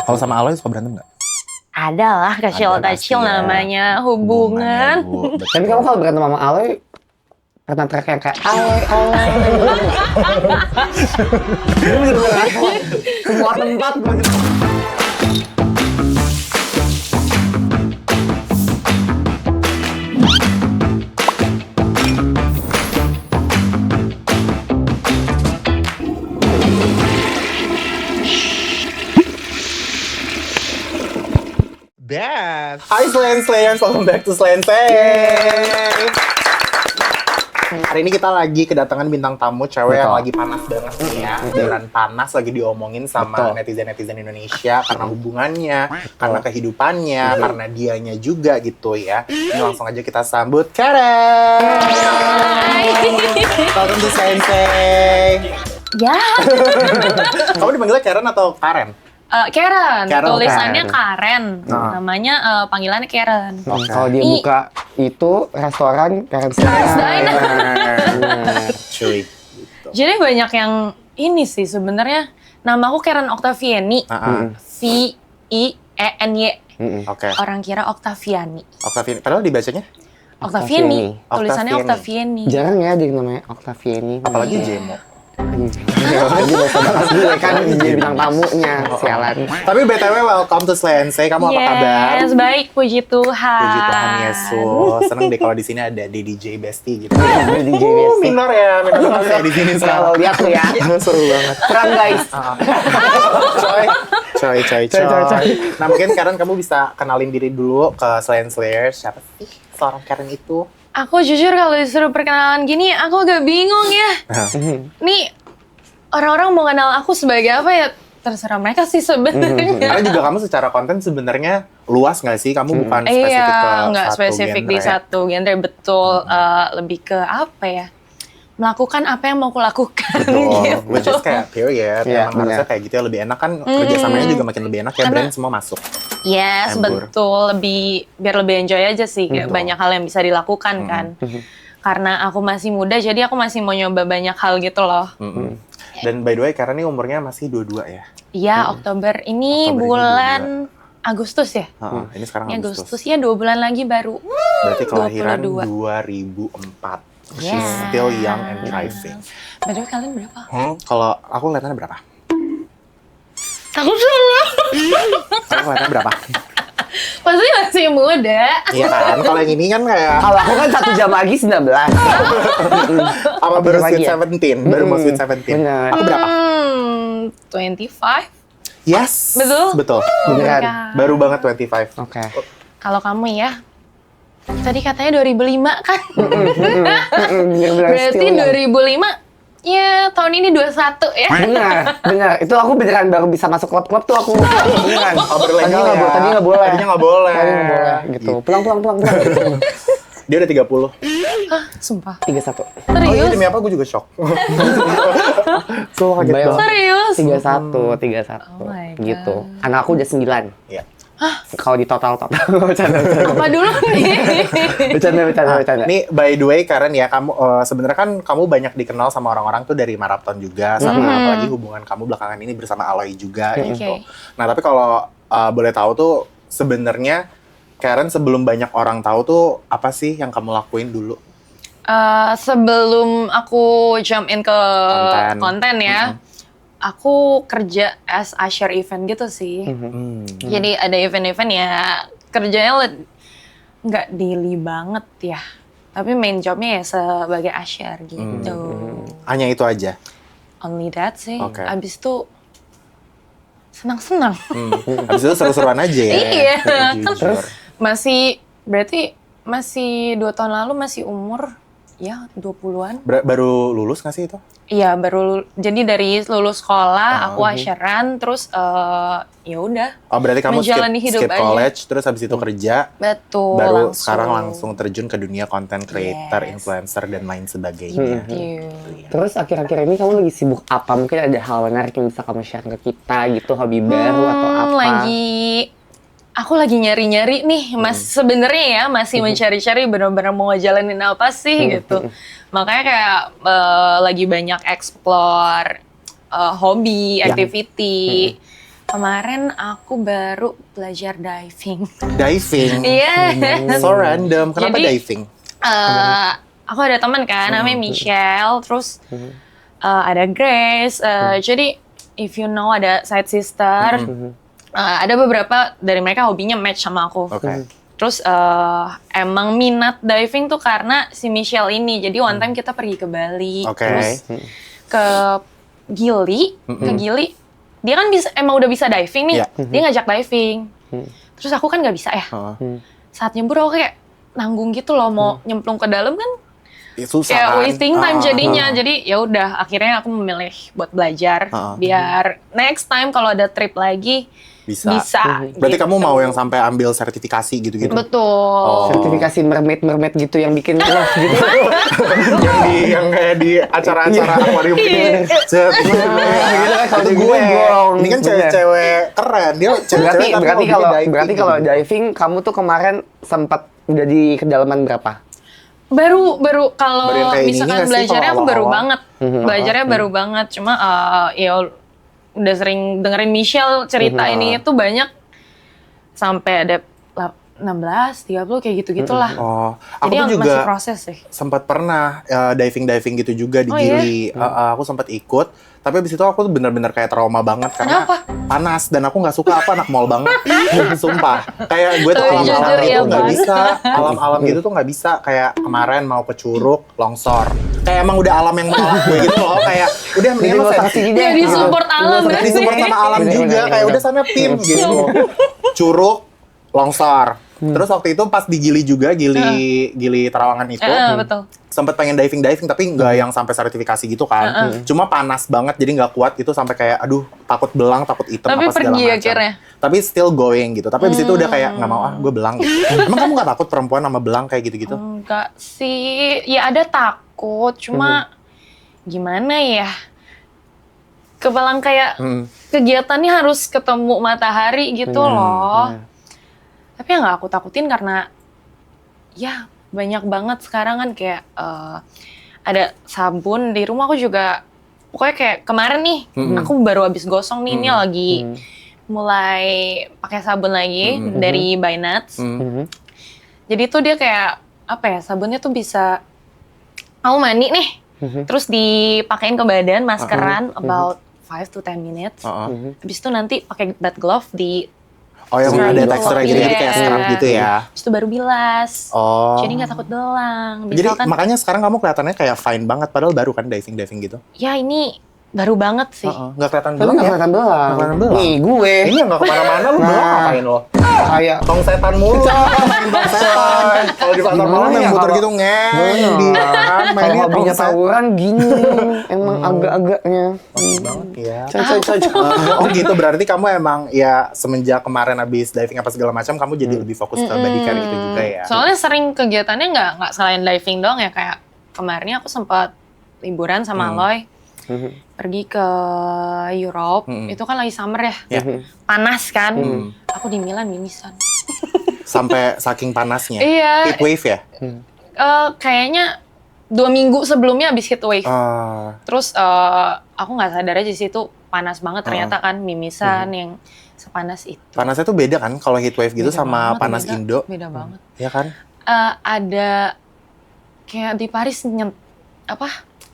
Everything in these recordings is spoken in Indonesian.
Kalau sama Aloy suka berantem nggak? Ada lah kecil-kecil Ada, namanya hubungan. Bu. Tapi kamu kalau berantem sama Aloy pernah teriak yang kayak Aloy. Ini bener-bener semua tempat begitu. Beth. Hai Slayers, welcome back to Slay. Hari ini kita lagi kedatangan bintang tamu cewek yang lagi panas banget nih ya. Beneran panas, lagi diomongin sama netizen-netizen Indonesia karena hubungannya, karena kehidupannya, karena dianya juga gitu ya. Ini langsung aja kita sambut Karen. Welcome to Slay. Ya, Kamu dipanggilnya Karen atau Karen? Karen. Karen, Tulisannya Karen. Namanya panggilannya Karen. Kalau dia buka itu restoran Karen Cuy. Jadi banyak yang ini sih sebenarnya. Nama aku Karen Octaviani. V-I-E-N-Y. Oke. Orang kira Octaviani. Octaviani. Padahal dibacanya Octaviani. Tulisannya Octaviani. Octaviani. Jarang ya dia namanya Octaviani. apalagi Jemo. Jadi bahasa bahas gue kan jadi bintang tamunya, sialan. Tapi BTW welcome to Slay. Kamu apa kabar? Yes, baik, puji Tuhan. Puji Tuhan Yesus. Seneng deh kalau di sini ada DJ Bestie gitu. DJ Bestie. Minor ya di sini Kalau sekarang. lihat tuh ya, Seru banget. keren guys. Coy. Nah mungkin Karen kamu bisa kenalin diri dulu ke Slayers. Siapa sih seorang Karen itu? Aku jujur kalau disuruh perkenalan gini, aku agak bingung ya. Nih, orang-orang mau kenal aku sebagai apa ya? Terserah mereka sih sebenarnya. Karena juga kamu secara konten sebenarnya luas nggak sih? Kamu bukan spesifik ke nggak satu spesifik genre di ya? satu genre, betul. Lebih ke apa ya? Melakukan apa yang mau kulakukan Betul, gitu. which is kayak period, Iya, emang harusnya kayak gitu ya, lebih enak kan, kerjasamanya juga makin lebih enak ya, Karena- brand semua masuk. Yes, Embur. betul. Biar lebih enjoy aja sih. Kayak banyak hal yang bisa dilakukan kan. Karena aku masih muda, jadi aku masih mau nyoba banyak hal gitu loh. Dan by the way, karena ini umurnya masih 22 ya? Iya, Oktober ini Oktober ini bulan Agustus ya? Ini sekarang Ini Agustus. Agustus ya, 2 bulan lagi baru. Berarti kelahiran 22. 2004. She's Yeah. still young and thriving. By the way, kalian berapa? Kalau aku kelihatannya berapa? Aku salah. Kamu kelihatannya berapa? Pasti masih muda. Iya kan? Kalau yang ini kan kayak Kalau aku kan 1 jam lagi 19. apa baru lagi sweet ya? 17, baru mau sweet 17. Benar. Aku berapa? 25. Yes. Betul? Betul. Beneran. Ya. Baru banget 25. Oke. Kalau kamu ya, tadi katanya 2005 kan? Bener-bener Berarti still young. 2005, ya tahun ini 21 ya? Benar. Itu aku beneran baru bisa masuk klub-klub tuh aku. Beneran. Oh, berlegal ya. Tadi nggak boleh. Tadinya nggak boleh. Tadi nggak boleh. Gitu. Pulang. Dia udah 30. Hah, sumpah. 31. Oh iya, Serius? demi apa? Gue juga shock. So kaget Bayang. banget. Serius? 31. Oh my God. Gitu. Anak aku udah 9. Iya. Kalau di total. Bercanda. Apa dulu nih? Bercanda. Nih, by the way, Karen ya, kamu sebenarnya kan kamu banyak dikenal sama orang-orang tuh dari Marathon juga, sama apalagi hubungan kamu belakangan ini bersama Aloy juga gitu. Oke. Nah, tapi kalau boleh tahu tuh sebenarnya Karen sebelum banyak orang tahu tuh apa sih yang kamu lakuin dulu? Sebelum aku jump in ke Konten. konten ya, aku kerja as usher event gitu sih. Jadi ada event-event ya, kerjanya nggak daily banget ya. Tapi main jobnya ya sebagai usher gitu. Hanya itu aja. Only that sih. Oke. Abis itu senang-senang. Habis itu seru-seruan aja ya. Iya. Jujur. Berarti masih 2 tahun lalu masih umur ya 20-an. Baru lulus nggak sih itu? Iya, jadi dari lulus sekolah aku usheran, terus ya udah. Oh, berarti kamu Menjalani hidup skip aja. college, terus habis itu kerja, Betul. baru sekarang langsung terjun ke dunia content creator, Yes. influencer, dan lain sebagainya. Iya. Terus akhir-akhir ini kamu lagi sibuk apa? Mungkin ada hal menarik yang bisa kamu share ke kita gitu, hobi baru atau apa? Aku lagi nyari-nyari nih, sebenarnya ya masih mencari-cari benar-benar mau ngejalanin apa sih gitu. Makanya kayak lagi banyak explore hobi, activity. Kemarin aku baru belajar diving. Diving. Iya. So random. Kenapa Jadi, diving? Aku ada teman kan, namanya Michelle, terus ada Grace. Jadi if you know ada side sister, ada beberapa dari mereka hobinya match sama aku. Oke. Terus emang minat diving tuh karena si Michelle ini. Jadi one time kita pergi ke Bali, Oke. terus ke Gili, dia kan emang udah bisa diving nih. Iya. Dia ngajak diving. Terus aku kan nggak bisa ya. Saat nyebur aku kayak nanggung gitu loh, mau nyemplung ke dalam kan Susah kayak kan? wasting time jadinya. Jadi ya udah akhirnya aku memilih buat belajar biar next time kalau ada trip lagi bisa. Berarti gitu. kamu mau yang sampai ambil sertifikasi gitu-gitu? Betul. Sertifikasi mermaid gitu yang bikin love gitu. yang kayak di acara-acara akuarium ini. Cet. Gitu kan, kalau Itu gitu gue. gong. Ini kan cewek-cewek keren. Dia cewek-cewek tapi Berarti kalau gitu. diving kamu tuh kemarin sempat udah di kedalaman berapa? Baru Baru kalau yang kayak ini misalkan nggak sih, belajarnya kalau aku baru awal-awal? banget. Belajarnya baru banget. Cuma ya udah sering dengerin Michelle cerita ini tuh banyak sampai ada 16, 30 kayak gitu-gitulah. Oh, aku Jadi tuh juga masih proses sih. sempat pernah diving gitu juga di Oh, iya? Gili. Aku sempat ikut, tapi abis itu aku tuh bener-bener kayak trauma banget karena Kenapa? panas dan aku nggak suka anak mall banget. Sumpah. Kayak gue tuh Tapi alam-alam jujur gitu ya, nggak Bang. bisa. Alam-alam gitu tuh nggak bisa. Kayak kemarin mau ke Curug, longsor. Kayak emang udah alam yang menolak gue gitu loh. Kayak udah mendingan lo kasih Ya di support alam di berarti. support sama alam Bener, juga. bener, Kayak bener. udah sana tim gitu. Curug, longsor. Terus waktu itu pas di Gili juga, Gili Terawangan itu, Betul. sempet pengen diving tapi nggak yang sampai sertifikasi gitu kan. Cuma panas banget jadi nggak kuat itu sampai kayak aduh takut belang, takut hitam Tapi apa segala pergi macam. akhirnya? Tapi still going gitu. Tapi abis itu udah kayak nggak mau gue belang gitu. Emang kamu nggak takut perempuan sama belang kayak gitu-gitu? Enggak sih, ya ada takut, cuma gimana ya? Kebelang kayak kegiatannya harus ketemu matahari gitu loh. Tapi yang nggak aku takutin karena ya banyak banget sekarang kan kayak ada sabun di rumah aku juga. Pokoknya kayak kemarin nih, aku baru habis gosong nih, ini lagi mulai pakai sabun lagi dari By Nuts. Jadi tuh dia kayak apa ya, sabunnya tuh bisa kamu mandi nih, terus dipakein ke badan, maskeran about 5 to 10 minutes. Habis itu nanti pakai bath glove di Oh yang Scrub ada gitu. teksturnya gitu, jadi kayak Iya. scrub gitu ya? Habis itu baru bilas. Oh. Jadi nggak takut belang. Jadi Misalkan, makanya sekarang kamu kelihatannya kayak fine banget, padahal baru kan diving gitu. ya ini baru banget sih. Nggak kelihatan Tapi belang nggak ya? kelihatan belang. Nggak kelihatan belang. Nih gue. Ini nggak kemana-mana lu belang ngapain lo? Kayak Tong setan mulu, main tong setan. Kalau di pasar malam yang muter gitu ngeng, dia kan kalau mainnya hobinya tong setan. tawuran gini, emang agak-agaknya. Banget ya. Coy. Oh gitu, berarti kamu emang ya semenjak kemarin habis diving apa segala macam, kamu jadi lebih fokus ke body care gitu juga ya? Soalnya sering kegiatannya nggak selain diving doang ya, kayak kemarin aku sempat liburan sama Aloy. Pergi ke Europe, itu kan lagi summer ya, panas kan. Aku di Milan mimisan. Sampai saking panasnya. Iya. Heat wave ya? Kayaknya 2 minggu sebelumnya habis heat wave. Terus aku nggak sadar aja sih itu panas banget ternyata kan, mimisan yang sepanas itu. Panasnya tuh beda kan kalau heat wave gitu Beda sama banget, panas Indo? Beda banget. Ya kan? Ada kayak di Paris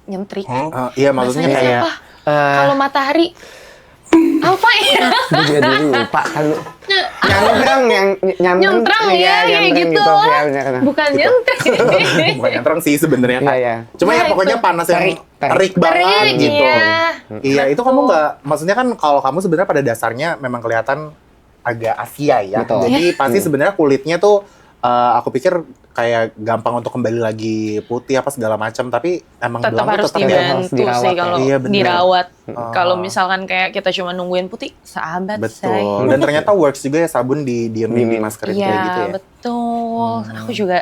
nyentrik. Iya maksudnya Bahasanya kayak apa? Kalau matahari apa ya? Gue juga dulu lupa kan lu. Nyantrang yang Nyentrang ya, kayak gitu. Ya, benar. Bukan nyentrik. bukan nyentrang sih sebenarnya kan. Iya. Cuma ya Nah, pokoknya itu. panas yang Terik. terik banget Terik, gitu. iya. Iya, itu kamu nggak, maksudnya kan kalau kamu sebenarnya pada dasarnya memang kelihatan agak Asia ya. Betul. Jadi pasti sebenarnya kulitnya tuh aku pikir kayak gampang untuk kembali lagi putih apa segala macam, tapi emang Tetap belang tuh harus tetap ya. dibantu dirawat sih ya. kalau Iya, bener. dirawat. Kalau misalkan kayak kita cuma nungguin putih, sahabat say. Betul. Dan ternyata works juga ya sabun di diem-diem maskerin Iya, kayak gitu ya. betul. Aku juga,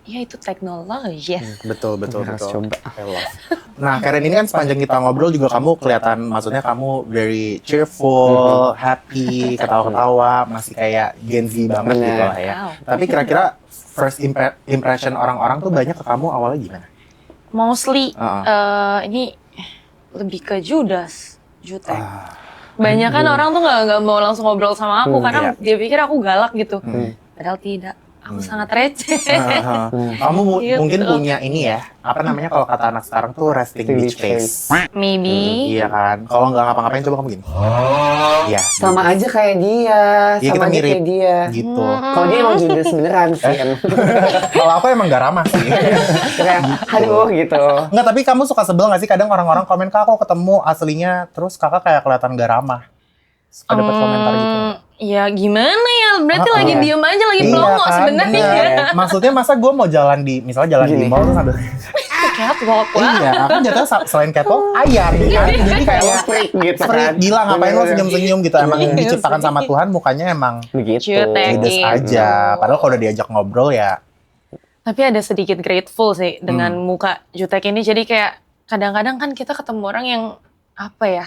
ya itu teknologi ya. Betul. Harus coba. I love. Nah, Karen ini kan sepanjang kita ngobrol juga kamu kelihatan, maksudnya kamu very cheerful, happy, ketawa-ketawa, masih kayak Gen Z banget Bener. gitu lah ya. Wow. Tapi kira-kira first impression orang-orang tuh banyak ke kamu awalnya gimana? Mostly ini lebih ke Judas. Banyak kan orang tuh nggak mau langsung ngobrol sama aku karena iya. dia pikir aku galak gitu. Padahal tidak. Aku sangat receh. Kamu Gitu. mungkin punya ini ya, apa namanya kalau kata anak sekarang tuh resting bitch face. Maybe. Iya kan? Kalau nggak ngapa-ngapain coba kamu gini. Iya. Sama aja kayak dia, Iya, sama kita aja mirip. kayak dia. Gitu. Kalau dia emang judes beneran sih emang. Kalau aku emang gak ramah sih. Kayak, aduh gitu. Enggak, tapi kamu suka sebel gak sih kadang orang-orang komen, Kak aku ketemu aslinya terus kakak kayak kelihatan gak ramah. Suka dapet komentar gitu. Ya gimana ya? Berarti Ah, lagi iya. diem aja, lagi Iya promo kan, sebenarnya. bener. Maksudnya masa gue mau jalan di, misalnya jalan di Gini. mall terus sambil Catwalk lah. iya, aku jatuhnya selain catwalk, ayam kan. Jadi kayak freak gitu freak, kan. gila ngapain lo senyum-senyum gitu. Emang Iya diciptakan sih. sama Tuhan mukanya emang Begitu. Cutek. judes aja. Padahal kalau udah diajak ngobrol ya Tapi ada sedikit grateful sih dengan muka jutek ini. Jadi kayak kadang-kadang kan kita ketemu orang yang apa ya?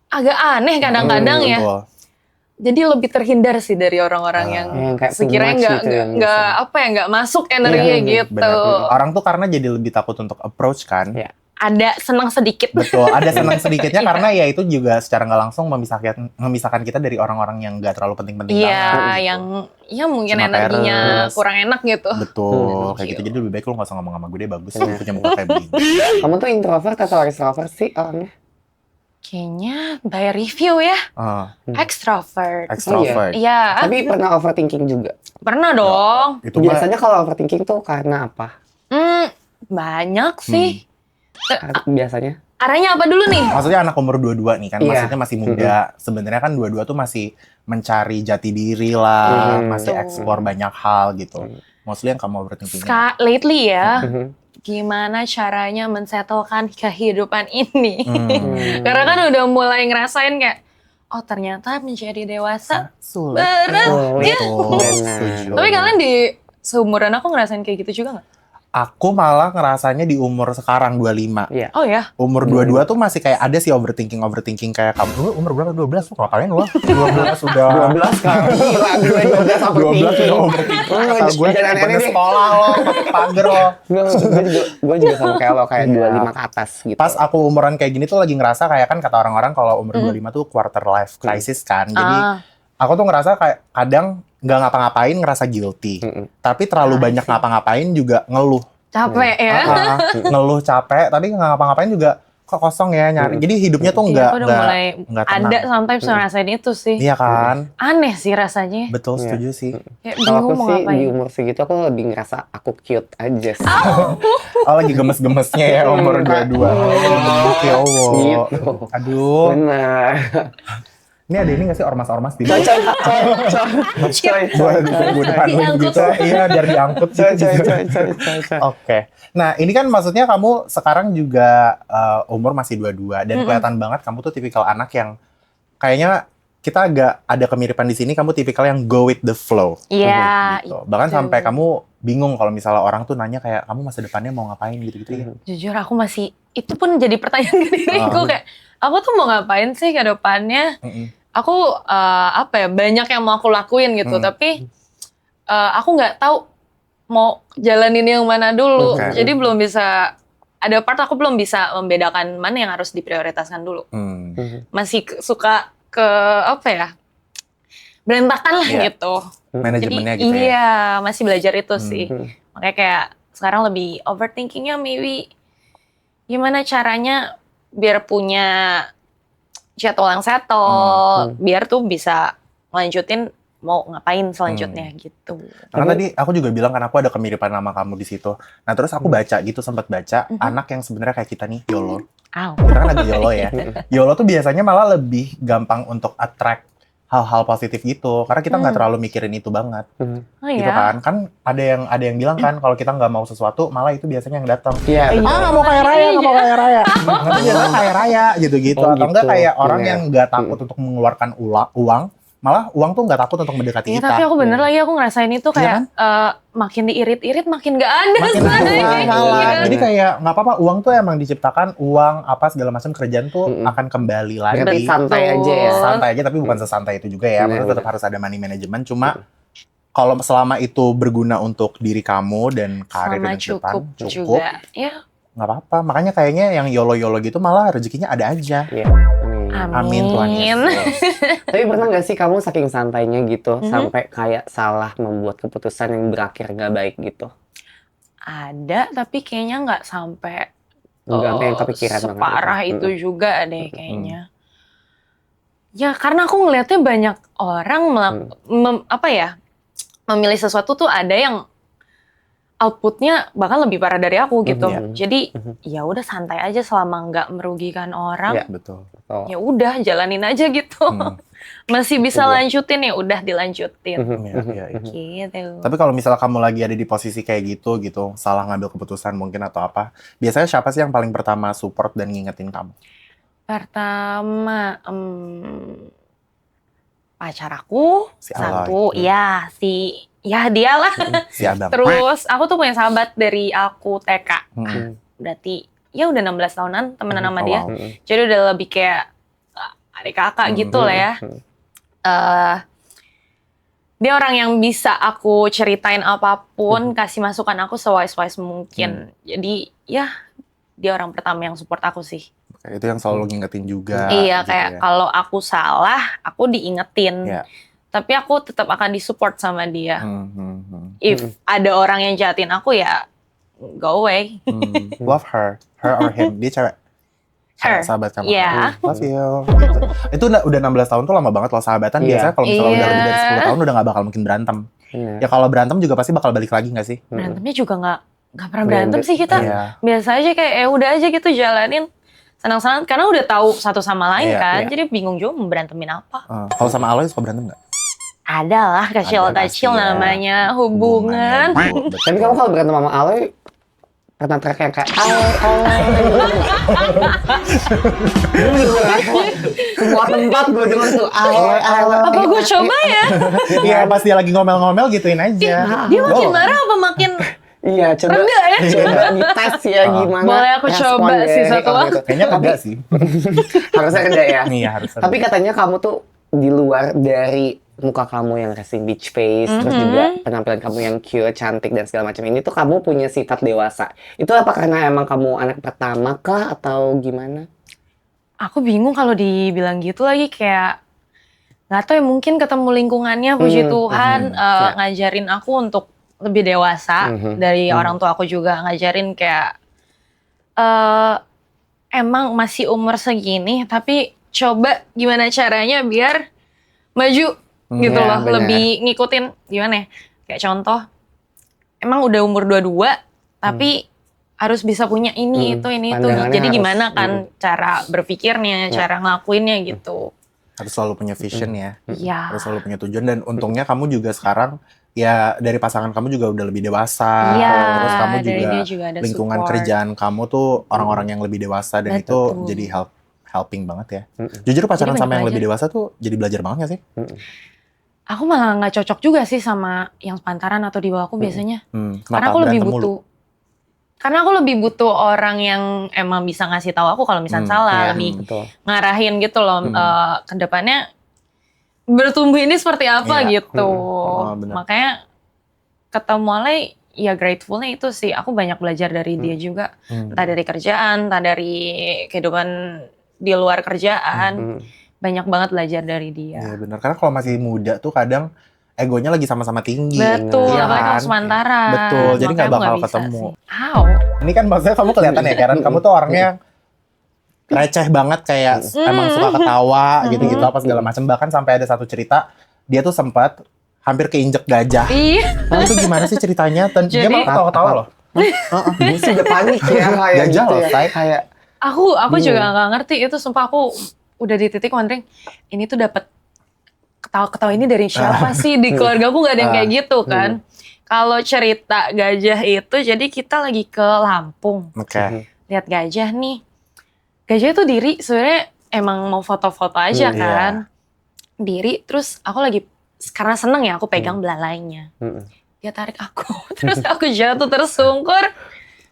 Agak aneh kadang-kadang ya. betul. Jadi lebih terhindar sih dari orang-orang yang Yang kayak sekiranya too much nggak gitu yang nggak biasa. apa ya nggak masuk energinya gitu. Benar. Orang tuh karena jadi lebih takut untuk approach kan. Iya. Ada senang sedikit. Betul, ada senang sedikitnya karena ya itu juga secara nggak langsung memisahkan kita dari orang-orang yang nggak terlalu penting-penting Iya, banget. yang ya mungkin Cuma energinya peres. kurang enak gitu. Betul, kayak Thank gitu. you. Jadi lebih baik lu nggak usah ngomong sama gue deh, bagus. Benar. Lu punya muka kayak begini. Kamu tuh introvert atau extrovert sih orangnya? Kayaknya by review ya, extrovert. Extrovert. Iya, Tapi pernah overthinking juga? pernah dong. Itu mah Biasanya kalau overthinking tuh karena apa? Banyak sih. Biasanya? Arahnya apa dulu nih? maksudnya anak umur 22 nih kan, Iya. maksudnya masih muda. Sebenarnya kan 22 tuh masih mencari jati diri lah, masih Betul. explore banyak hal gitu. Mostly yang kamu overthinking. Lately ya, Mhm. gimana caranya men-settlekan kehidupan ini? Hmm. Karena kan udah mulai ngerasain kayak, oh ternyata menjadi dewasa Sulit. berat. Sulit. Betul, Benar. setuju. Tapi kalian di seumuran aku ngerasain kayak gitu juga nggak? Aku malah ngerasanya di umur sekarang 25. Iya. Oh ya? Umur 22 tuh masih kayak ada sih overthinking kayak kamu. Lu umur berapa? 12 lu ngapain lu? 12 udah 12 kali. Gila, gue 12 12 udah overthinking. Kata gue Jangan bener aneh deh. sekolah lo, pakai pagar lo. Gue juga sama kayak lo, kayak Iya. 25 ke atas gitu. Pas aku umuran kayak gini tuh lagi ngerasa kayak kan kata orang-orang kalau umur 25 tuh quarter life crisis kan. Jadi aku tuh ngerasa kayak kadang nggak ngapa-ngapain ngerasa guilty. Tapi terlalu banyak ngapa-ngapain juga ngeluh. Capek ya? Ngeluh capek, tapi nggak ngapa-ngapain juga kok kosong ya nyari. Jadi hidupnya tuh Iya, nggak aku udah mulai nggak tenang. ada sometimes ngerasain itu sih. Iya kan? Aneh sih rasanya. Betul, Iya. setuju sih. Kayak Kalau aku bingung mau sih ngapain. di umur segitu aku lebih ngerasa aku cute aja sih. Oh, lagi gemes-gemesnya ya umur 22. Oke, Gitu. Aduh. Benar. Ini ada ini nggak sih ormas-ormas di Coy, coy, coy, coy, Boleh diangkut Diangkut. gitu. Iya, biar diangkut coy, gitu. coy, coy, coy, coy, coy. Oke. Nah, ini kan maksudnya kamu sekarang juga umur masih 22 dan kelihatan banget kamu tuh tipikal anak yang kayaknya kita agak ada kemiripan di sini, kamu tipikal yang go with the flow. Iya. Gitu. Bahkan itu. sampai kamu bingung kalau misalnya orang tuh nanya kayak kamu masa depannya mau ngapain gitu-gitu ya. Jujur aku masih, itu pun jadi pertanyaan ke diriku kayak, aku tuh mau ngapain sih ke depannya? Aku apa ya, banyak yang mau aku lakuin gitu, tapi aku nggak tahu mau jalanin yang mana dulu. Oke. Jadi belum bisa, ada part aku belum bisa membedakan mana yang harus diprioritaskan dulu. Masih suka ke apa ya, berantakan lah Iya. gitu. Manajemennya Jadi, gitu ya. iya, masih belajar itu sih. Hmm. Makanya kayak sekarang lebih overthinkingnya maybe gimana caranya biar punya jadwal yang settle, biar tuh bisa lanjutin mau ngapain selanjutnya gitu. Karena tadi aku juga bilang kan aku ada kemiripan nama kamu di situ. Nah, terus aku baca gitu, sempat baca anak yang sebenarnya kayak kita nih, YOLO. Aw. Kita kan lagi YOLO ya. YOLO tuh biasanya malah lebih gampang untuk attract hal-hal positif gitu, karena kita nggak terlalu mikirin itu banget, Oh gitu ya. kan? Kan ada yang bilang kan kalau kita nggak mau sesuatu, malah itu biasanya yang datang. Iya. Iya. Nggak mau kaya raya, nggak mau kaya raya. Nanti biasanya kaya raya gitu-gitu, Oh, atau enggak gitu. kayak orang Iya. yang nggak takut untuk mengeluarkan uang, malah uang tuh nggak takut untuk mendekati Iya, kita. tapi aku bener lagi aku ngerasain itu Iya kayak makin diirit-irit makin gak ada Makin sebenarnya. malah. Iya. Jadi kayak nggak apa-apa, uang tuh emang diciptakan, uang apa segala macam kerjaan tuh akan kembali lagi. Berarti santai aja ya. Santai aja, tapi bukan sesantai itu juga ya. Maksudnya tetap harus ada money management. Cuma kalau selama itu berguna untuk diri kamu dan karir Sama dan kehidupan, cukup juga. Ya, nggak apa-apa. Makanya kayaknya yang YOLO-YOLO gitu malah rezekinya ada aja. Iya. Amin. Amin Tuhan Yesus. Tapi pernah gak sih kamu saking santainya gitu sampai kayak salah membuat keputusan yang berakhir gak baik gitu? Ada, tapi kayaknya nggak sampai Nggak sampai yang kepikiran banget separah gitu. itu juga deh kayaknya. Ya karena aku ngelihatnya banyak orang memilih sesuatu tuh ada yang outputnya bahkan lebih parah dari aku gitu. Iya. Jadi ya udah santai aja selama nggak merugikan orang. Iya. Betul. Oh. Ya udah jalanin aja gitu. Masih bisa Betul. lanjutin ya udah dilanjutin. Iya. Gitu. Tapi kalau misalnya kamu lagi ada di posisi kayak gitu, salah ngambil keputusan mungkin atau apa, biasanya siapa sih yang paling pertama support dan ngingetin kamu? Pertama pacar aku Si satu, Aloy. ya dialah. Si Abang. Terus aku tuh punya sahabat dari aku TK. Mm-mm. Berarti ya udah 16 tahunan temenan sama Oh, dia. wow. Jadi udah lebih kayak adik kakak gitu lah ya. Dia orang yang bisa aku ceritain apapun, kasih masukan aku sewise-wise mungkin. Jadi ya dia orang pertama yang support aku sih. Kayak itu yang selalu ngingetin juga. Iya gitu kayak ya. kalau aku salah, aku diingetin. Iya. Tapi aku tetap akan disupport sama dia. Hmm. If ada orang yang jahatin aku ya go away. Love her or him. Dia cewek. Her. Sahabat kamu. Iya. Love you. Gitu. Itu udah 16 tahun tuh lama banget loh sahabatan. Iya. Biasanya kalau misalnya udah Iya. lebih dari 10 tahun udah gak bakal mungkin berantem. Iya. Ya kalau berantem juga pasti bakal balik lagi gak sih? Berantemnya juga nggak pernah berantem sih kita. Iya. Biasa aja kayak udah aja gitu jalanin senang-senang karena udah tahu satu sama lain Iya, kan. iya. Jadi bingung juga mau berantemin apa. Kalau sama Aloy suka berantem gak? Ada lah kecil-kecil pasti ya. namanya hubungan. Betul. Tapi kamu kalau berantem sama Aloy pernah teriak yang kayak Aloy. Semua tempat gue denger tuh Aloy. Apa gue coba ya? Iya pas dia lagi ngomel-ngomel gituin aja. Dia makin Loh. marah apa makin Iya, coba Enggak ya? coba dites ya gimana. Boleh aku respon coba sih dari satu kamu waktu. itu. Kayaknya enggak sih. Harusnya enggak ya. Iya harus. Tapi katanya kamu tuh di luar dari muka kamu yang resting beach face, terus juga penampilan kamu yang cute, cantik dan segala macam ini tuh kamu punya sifat dewasa. Itu apa karena emang kamu anak pertama kah atau gimana? Aku bingung kalau dibilang gitu lagi kayak nggak tahu ya mungkin ketemu lingkungannya puji Tuhan Ya. ngajarin aku untuk lebih dewasa dari orang tua aku juga ngajarin kayak emang masih umur segini tapi coba gimana caranya biar maju gitu ya, loh bener. lebih ngikutin gimana ya kayak contoh emang udah umur 22 tapi harus bisa punya ini itu Pandangannya jadi harus, gimana kan cara berpikirnya cara ngelakuinnya gitu Harus selalu punya vision ya. iya Harus selalu punya tujuan dan untungnya kamu juga sekarang ya dari pasangan kamu juga udah lebih dewasa. Iya, Terus kamu dari juga, dia juga ada lingkungan support. kerjaan kamu tuh orang-orang yang lebih dewasa dan itu Betul. jadi helping banget ya. Jujur pacaran Jadi sama yang banyak lebih dewasa tuh jadi belajar banget gak sih? aku malah nggak cocok juga sih sama yang sepantaran atau di bawahku biasanya Kenapa? karena aku lebih Berantem mulu? butuh karena aku lebih butuh orang yang emang bisa ngasih tahu aku kalau misalnya salah Iya, lebih betul. ngarahin gitu loh ke depannya bertumbuh ini seperti apa Iya. gitu benar. makanya ketemu Alay ya gratefulnya itu sih aku banyak belajar dari dia juga entah dari kerjaan entah dari kehidupan di luar kerjaan banyak banget belajar dari dia Iya benar. Karena kalau masih muda tuh kadang egonya lagi sama-sama tinggi. betul Iya apalagi kan? kalau sementara Betul, jadi Makanya nggak aku bakal bisa ketemu. sih. How? Ini kan maksudnya kamu kelihatan ya Karen, kamu tuh orangnya receh banget kayak emang suka ketawa gitu-gitu apa segala macam. Bahkan sampai ada satu cerita dia tuh sempat hampir keinjek gajah. Iya. Nah, itu gimana sih ceritanya? Dan dia Jadi- malah ketawa-ketawa loh. Gue sih udah panik ya kayak Gajah gitu loh, ya. Say. Kayak Aku juga nggak ngerti itu sumpah aku udah di titik wondering ini tuh dapat ketawa-ketawa ini dari siapa sih di keluarga aku nggak ada yang kayak gitu kan. Kalau cerita gajah itu jadi kita lagi ke Lampung Oke. lihat gajah nih. Gajah itu diri sebenarnya emang mau foto-foto aja Iya. kan. Diri terus aku lagi karena seneng ya aku pegang belalainya. Dia tarik aku terus aku jatuh tersungkur.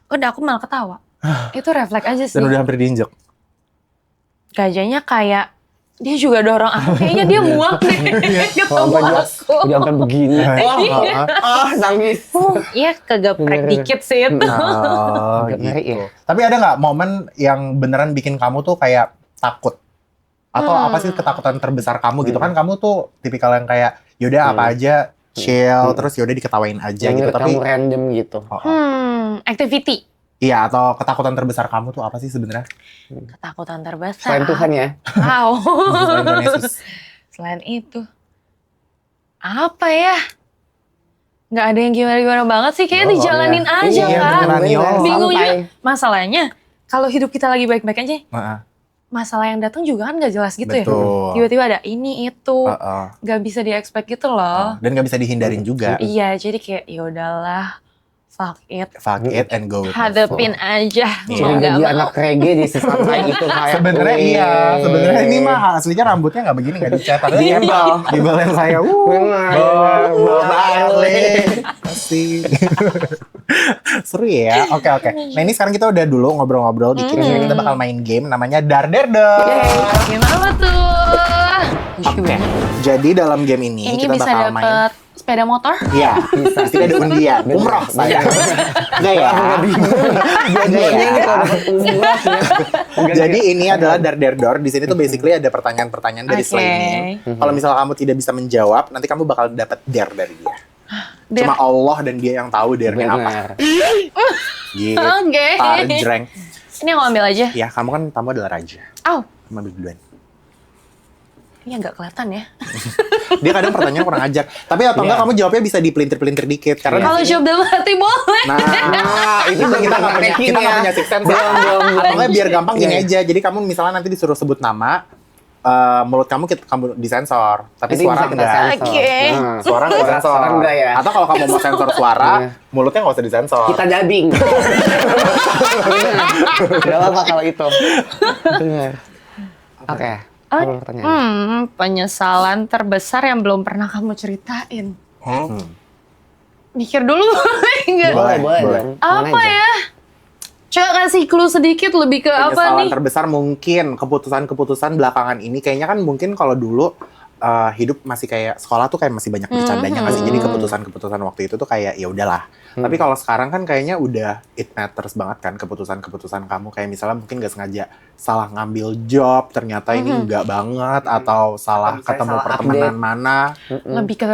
Udah aku malah ketawa. Itu refleks aja sih. Dan udah hampir diinjek. Gajahnya kayak dia juga dorong aku, kayaknya dia muak deh ketemu aku. Jangan begini. Nangis. Iya kegeprek Bener. dikit sih itu. Oh, Agak ngeri gitu. ya. Tapi ada nggak momen yang beneran bikin kamu tuh kayak takut? Atau apa sih ketakutan terbesar kamu gitu kan? Kamu tuh tipikal yang kayak yaudah apa aja chill, terus yaudah diketawain aja Yang gitu. menurut Tapi kamu random gitu. Activity. iya, atau ketakutan terbesar kamu tuh apa sih sebenarnya? Ketakutan terbesar. Selain Tuhan ya. Wow. Selain Tuhan Yesus. Selain itu. Apa ya? Nggak ada yang gimana-gimana banget sih. Kayaknya dijalanin aja Iya, Kak. beneran, yo. Bingung Santai. juga. Masalahnya, kalau hidup kita lagi baik-baik aja, Heeh. masalah yang datang juga kan nggak jelas gitu ya. Betul. Tiba-tiba ada ini, itu. Heeh. Nggak bisa di-expect gitu loh. Dan nggak bisa dihindarin juga. Iya, jadi kayak ya udahlah. Fuck it. Fuck it and go with the flow. Hadepin aja. Iya. Mau Cuma nggak jadi mau. anak reggae di sesantai itu kayak. Sebenarnya iya, sebenarnya ini mah aslinya rambutnya nggak begini, nggak dicat, tapi Gimbal. gimbal yang saya, Bener. balik, asik. Seru ya, oke. Nah ini sekarang kita udah dulu ngobrol-ngobrol dikit, ini kita bakal main game namanya Dar Der Der. Gimana tuh? Oke, jadi dalam game ini Ini kita bisa bakal main. dapet sepeda motor? Iya, pasti ada undian, umroh saya. Enggak ya? Dua-duanya ini kalau dapat umroh ya. Jadi ini adalah Dar Der Dor. Di sini tuh basically ada pertanyaan-pertanyaan dari Oke. Slaying. Kalau misalnya kamu tidak bisa menjawab, nanti kamu bakal dapat dare dari dia. Dare. Cuma Allah dan dia yang tahu dare-nya apa. Benar. Gitu. Oke. Jreng. Ini aku ambil aja. Ya, kamu kan tamu adalah raja. Au, Kamu ambil duluan. ini agak kelihatan ya. Dia kadang pertanyaan kurang ajar. Tapi atau enggak kamu jawabnya bisa dipelintir-pelintir dikit. Karena Kalau jawab dalam hati boleh. Nah, itu kita nggak punya, kita nggak punya six sense. Atau enggak biar gampang gini aja. Jadi kamu misalnya nanti disuruh sebut nama, mulut kamu kamu disensor, tapi Nanti suara bisa kita enggak. sensor. Oke. Nah, Suara nggak sensor. Suara enggak ya. Atau kalau kamu mau sensor suara, mulutnya nggak usah disensor. Kita dubbing. Gak apa kalau itu. Benar. Oke. Pertanyaan. Penyesalan terbesar yang belum pernah kamu ceritain. Mikir dulu boleh nggak? Boleh. Boleh dong. Apa ya? Coba kasih clue sedikit lebih ke apa Penyesalan nih? terbesar mungkin keputusan-keputusan belakangan ini kayaknya kan mungkin kalau dulu hidup masih kayak sekolah tuh kayak masih banyak bercandanya nggak sih, jadi keputusan-keputusan waktu itu tuh kayak ya udahlah. Tapi kalau sekarang kan kayaknya udah it matters banget kan keputusan-keputusan kamu, kayak misalnya mungkin gak sengaja salah ngambil job ternyata ini enggak banget, atau salah Misalnya ketemu salah pertemanan update. mana, Lebih ke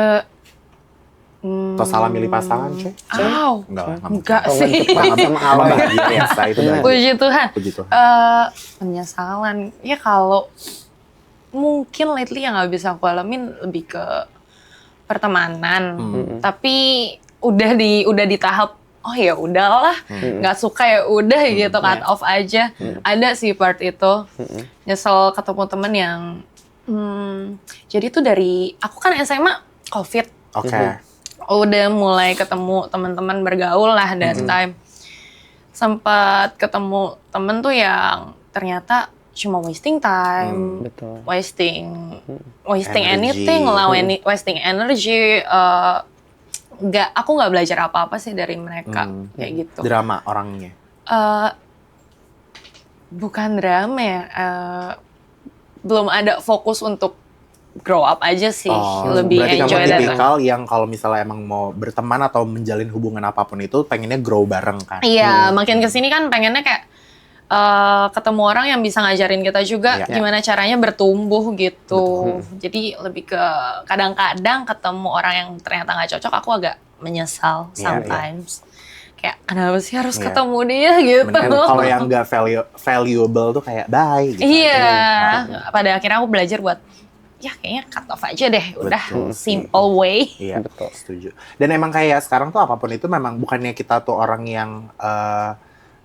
atau salah milih pasangan cuy. Aw, enggak Atau sih. cepat sama Awal Allah. bahagia biasa itu bahagia. Puji Tuhan. Puji Tuhan. Penyesalan. Ya kalau mungkin lately yang gak bisa aku alamin lebih ke pertemanan. Tapi udah di tahap oh ya udahlah, nggak suka ya udah gitu, cut off aja. Ada sih part itu. Nyesel ketemu temen yang jadi tuh dari aku kan SMA COVID. Oke. Udah mulai ketemu teman-teman bergaul lah that time. Sempat ketemu temen tuh yang ternyata cuma wasting time, Betul. wasting Energy. anything lah, wasting energy. Aku nggak belajar apa-apa sih dari mereka kayak gitu. Drama orangnya. Bukan drama ya, belum ada fokus untuk grow up aja sih, lebih berarti enjoy kamu that. tipikal yang kalau misalnya emang mau berteman atau menjalin hubungan apapun itu pengennya grow bareng kan? Iya, makin kesini kan pengennya kayak ketemu orang yang bisa ngajarin kita juga gimana caranya bertumbuh gitu. Jadi lebih ke kadang-kadang ketemu orang yang ternyata nggak cocok, aku agak menyesal sometimes. Kayak kenapa sih harus ketemu dia gitu. Mendingan kalau yang nggak valuable tuh kayak bye gitu. Iya, pada akhirnya aku belajar buat ya kayaknya cut off aja deh, udah simple way. Iya, betul, setuju. Dan emang kayak sekarang tuh apapun itu memang bukannya kita tuh orang yang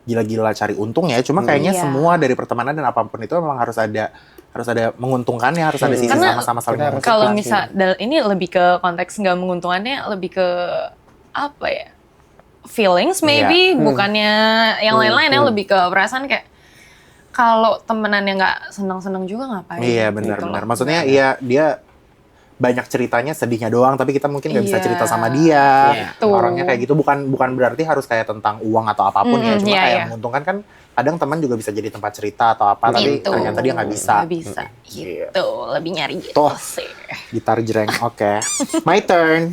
gila-gila cari untung ya, cuma kayaknya semua dari pertemanan dan apapun itu memang harus ada menguntungkannya, harus ada sisi Karena sama-sama saling menguntungkan. kalau misal ini lebih ke konteks nggak menguntungkannya, lebih ke apa ya, feelings maybe, bukannya yang lain-lain ya, lebih ke perasaan kayak kalau temenannya nggak senang-senang juga ngapain. Iya benar-benar. Maksudnya iya dia banyak ceritanya sedihnya doang, tapi kita mungkin nggak bisa Iya. cerita sama dia. Tuh. Orangnya kayak gitu bukan berarti harus kayak tentang uang atau apapun ya, cuma iya, kayak iya. menguntungkan kan. Kadang teman juga bisa jadi tempat cerita atau apa, tapi Gitu. ternyata dia nggak bisa. Nggak bisa. Iya. Gitu, lebih nyari gitu Tuh. sih. Gitar jreng, oke. My turn.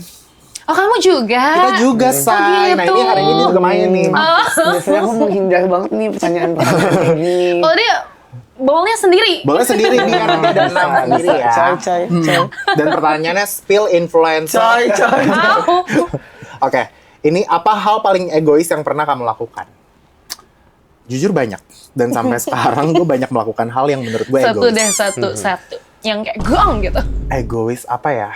Oh, kamu juga? Kita juga, Say. Nah, gitu. ini hari ini dia juga main nih. Biasanya aku menghindar banget nih pertanyaan-pertanyaan kayak gini. Oh, dia ballnya sendiri. Boleh sendiri nih, karena dia ada 6 sendiri ya. Coy. Dan pertanyaannya spill influencer. Coy. Oke, ini apa hal paling egois yang pernah kamu lakukan? Jujur banyak. Dan sampai sekarang gue banyak melakukan hal yang menurut gue Satu egois. deh, satu. Yang kayak gong gitu. Egois apa ya?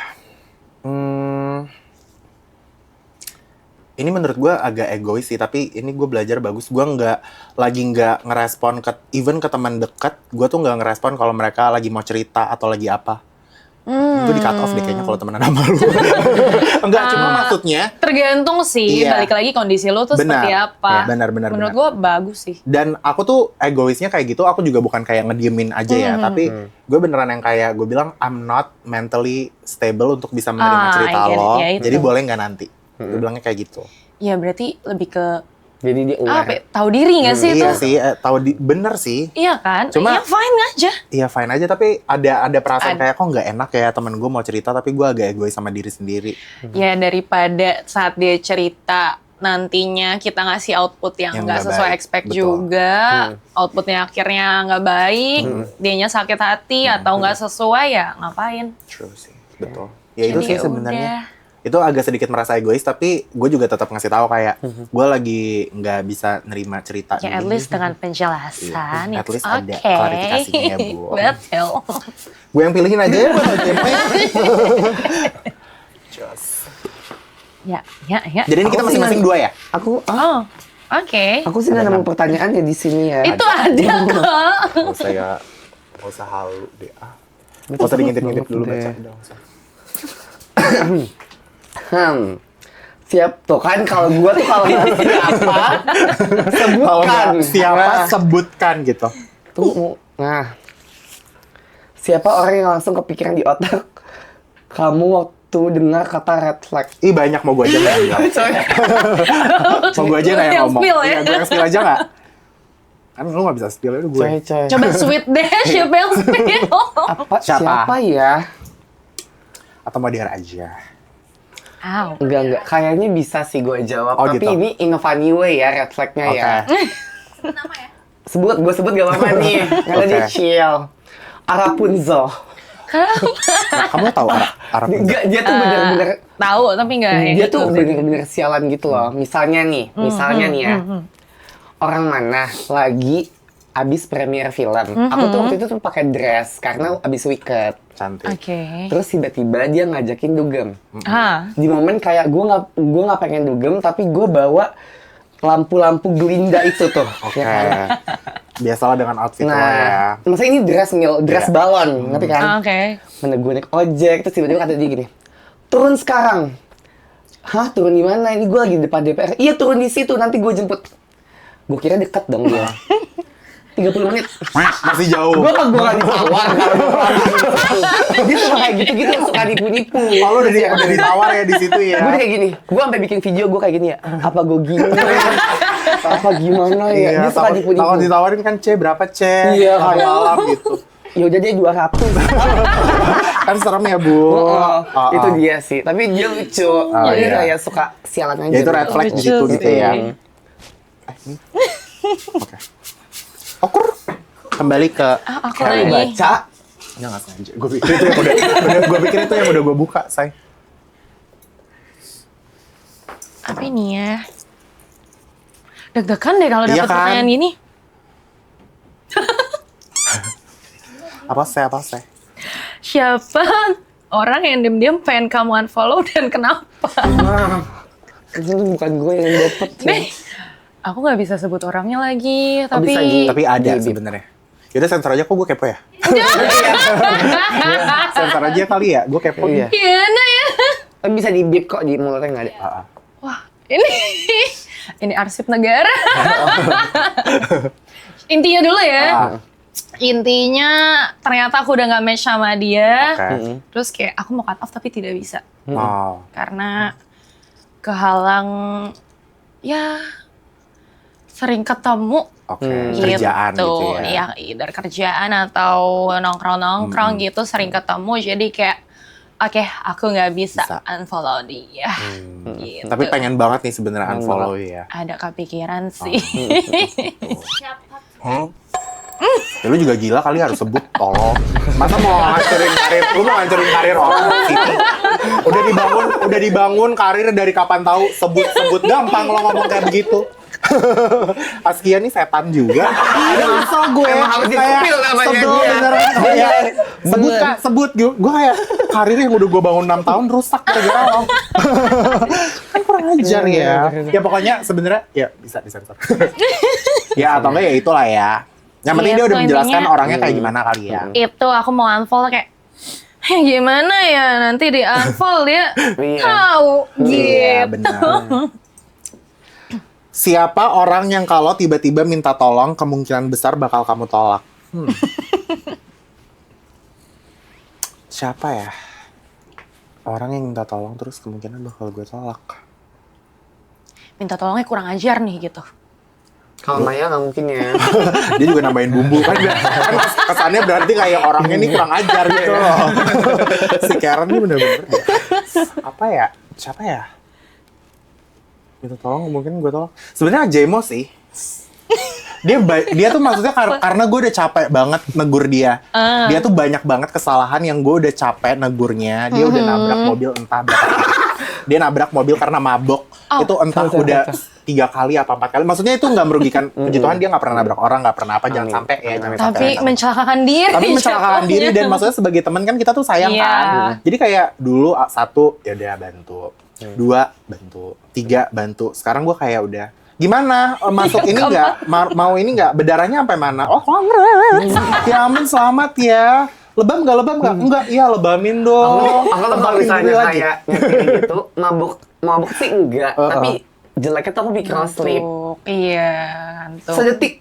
Ini menurut gue agak egois sih, tapi ini gue belajar bagus. Gue nggak ngerespon even ke teman dekat. Gue tuh nggak ngerespon kalau mereka lagi mau cerita atau lagi apa. Gue di cut off deh kayaknya kalau temenan sama lu. Enggak, cuma maksudnya. Tergantung sih, Iya. balik lagi kondisi lo tuh Benar. seperti apa. Ya, benar. Menurut gue bagus sih. Dan aku tuh egoisnya kayak gitu, aku juga bukan kayak ngediemin aja ya, tapi gue beneran yang kayak gue bilang I'm not mentally stable untuk bisa menerima cerita I get it. lo, Ya, itu. jadi boleh nggak nanti? Gue bilangnya kayak gitu. Ya berarti lebih ke Jadi dia apa? aware. Tahu diri nggak sih itu? Iya sih, bener sih. Iya kan? Cuma- ya fine aja. Iya fine aja, tapi ada perasaan kayak kok nggak enak ya temen gue mau cerita, tapi gue agak egois sama diri sendiri. Ya daripada saat dia cerita nantinya kita ngasih output yang Yang nggak nggak sesuai baik. expect Betul. juga, outputnya akhirnya nggak baik, dianya sakit hati atau nggak sesuai ya ngapain? True sih, betul. Ya itu Jadi sih ya sebenarnya. udah. Itu agak sedikit merasa egois, tapi gue juga tetap ngasih tahu kayak gue lagi nggak bisa nerima cerita. Ya at dulu. least dengan penjelasan, Iya, at it's least ada okay. klarifikasinya ya, Bu. Betul. Gue yang pilihin aja ya buat OJP. Just. Ya. Jadi ini kita Aku sih masing-masing nggak- 2 ya? Aku Oh, oke. aku sih nggak nemu pertanyaan ya di sini ya. Itu ada kok. Gak usah ya, gak usah halu deh. Gak usah diintip-intip dulu baca. Udah, gak usah. Siap tuh kan kalau gua tuh kalau nggak siapa Kalau sebutkan. nggak siapa Nah, sebutkan gitu. tuh, nah. Siapa orang yang langsung kepikiran di otak kamu waktu dengar kata red flag? Ih banyak, mau gue aja nggak bilang. Mau gue aja nggak yang Yang ngomong. spill ya? Iya, gue yang spill aja nggak? Kan lu nggak bisa spill, itu gue. Coy. Coba sweet deh, siapa yang spill? Apa? Siapa? Siapa ya? Atau mau dia aja. Aw. Enggak. Kayaknya bisa sih gue jawab. Oh, Tapi gitu. ini in a funny way ya red flagnya Oke. ya. Gue sebut gak apa-apa nih. Karena dia Oke. chill. Arapunzo. Nah, kamu tahu Arab Enggak, dia tuh bener-bener Tahu tapi nggak yang dia itu. tuh bener-bener sialan gitu loh. Misalnya nih ya. Orang mana lagi abis premiere film. Aku tuh waktu itu tuh pakai dress karena abis Wicked. cantik. Oke. Terus tiba-tiba dia ngajakin dugem. Ah. Di momen kayak gue nggak pengen dugem, tapi gue bawa lampu-lampu Glinda itu tuh. Oke. Ya kan? Biasalah dengan outfit lo ya. Nah, maksudnya ini dress Iya. balon, ngerti kan? Ah, oke. Mana gue naik ojek, terus tiba-tiba kata dia gini, turun sekarang. Hah, turun di mana? Ini gue lagi di depan DPR. Iya, turun di situ, nanti gue jemput. Gue kira deket dong dia. 30 menit. Masih jauh. Gue gak ditawar kalau dia suka kayak gitu-gitu, suka nipu-nipu. Oh, lu udah ditawar ya di situ ya. Gue kayak gini, gue sampai bikin video gue kayak gini ya. Apa gue gini? Apa gimana ya? Iya, Dia suka takut nipu-nipu. ditawarin kan berapa Iya, hari kayak- malam gitu. Ya udah dia 200. Kan serem ya, Bu. Itu dia sih, tapi dia lucu. Jadi iya. kayak suka sialan aja. Ya itu red flag di situ Lucu gitu sih. ya. Oke. Okur. Kembali ke Aku Kalau lagi. baca, Ya nggak sengaja. Gue pikir itu yang gue pikir itu yang udah gue buka, say. Apa ini ya? Deg-degan deh kalau Iya dapat kan? pertanyaan gini. Apa say? Siapa orang yang diam-diam pengen kamu unfollow dan kenapa? itu bukan gue yang dapet. Nih, aku nggak bisa sebut orangnya lagi, tapi bisa, Gi. Tapi ada Bip, bip. sebenarnya. Yaudah sensor aja, kok gue kepo ya? Sensor aja kali ya, gue kepo. Iya. gimana ya? Tapi bisa di bip kok, di mulutnya nggak ada. Wah, ini arsip negara. Intinya dulu ya. Intinya ternyata aku udah gak match sama dia. Oke. Terus kayak aku mau cut off tapi tidak bisa. Wow. Karena kehalang ya sering ketemu. Oke, kerjaan gitu ya. Iya, either kerjaan atau nongkrong-nongkrong gitu sering ketemu. Jadi kayak oke, aku nggak bisa unfollow dia. Gitu. Tapi pengen banget nih sebenarnya unfollow ya. Ada kepikiran sih. Ya lu juga gila kali harus sebut tolong. Masa mau ngancurin karir, lu mau ngancurin karir orang sini. Udah dibangun karir dari kapan tahu, sebut gampang lo ngomong kayak begitu. Askia nih setan juga. Ada asal gue Emang harus di-spill namanya sebel dia. beneran. Kayak, sebut Kak, sebut gue kayak karir yang udah gue bangun 6 tahun rusak gara-gara lo. Kan kurang ajar ya. Ya pokoknya sebenarnya ya bisa. Ya atau enggak ya itulah ya. Yang penting dia udah menjelaskan orangnya kayak gimana kali ya. Itu aku mau unfollow kayak gimana ya nanti di unfollow dia tahu Iya, gitu. benar. Siapa orang yang kalau tiba-tiba minta tolong kemungkinan besar bakal kamu tolak? Siapa ya? Orang yang minta tolong terus kemungkinan bakal gue tolak. Minta tolongnya kurang ajar nih gitu. Kalau Maya nggak mungkin ya. Dia juga nambahin bumbu kan kesannya berarti kayak orangnya ini kurang ajar gitu loh. Si Karen ini bener-bener apa ya? Siapa ya? Minta tolong mungkin gue tolong. Sebenarnya Jemo sih. Dia tuh maksudnya karena gue udah capek banget negur dia. Dia tuh banyak banget kesalahan yang gue udah capek negurnya. Dia udah nabrak mobil entah berapa kali. Dia nabrak mobil karena mabok. Itu entah udah 3 kali apa 4 kali. Maksudnya itu nggak merugikan puji Tuhan, dia nggak pernah nabrak orang, nggak pernah apa, jangan sampai ya. Jangan sampai. Tapi mencelakakan diri. Tapi mencelakakan diri dan maksudnya sebagai teman kan kita tuh sayang Iya. kan. Jadi kayak dulu 1 ya udah bantu, 2 bantu, 3 bantu. Sekarang gue kayak udah gimana masuk ini nggak mau ini nggak berdarahnya sampai mana? Oh kongres. Ya ampun selamat ya. Lebam nggak? Enggak, iya lebamin dong. Aku tuh kalau misalnya kayak gitu, mabuk sih enggak, tapi jeleknya tuh aku microslip. Iya, tuh. Sedetik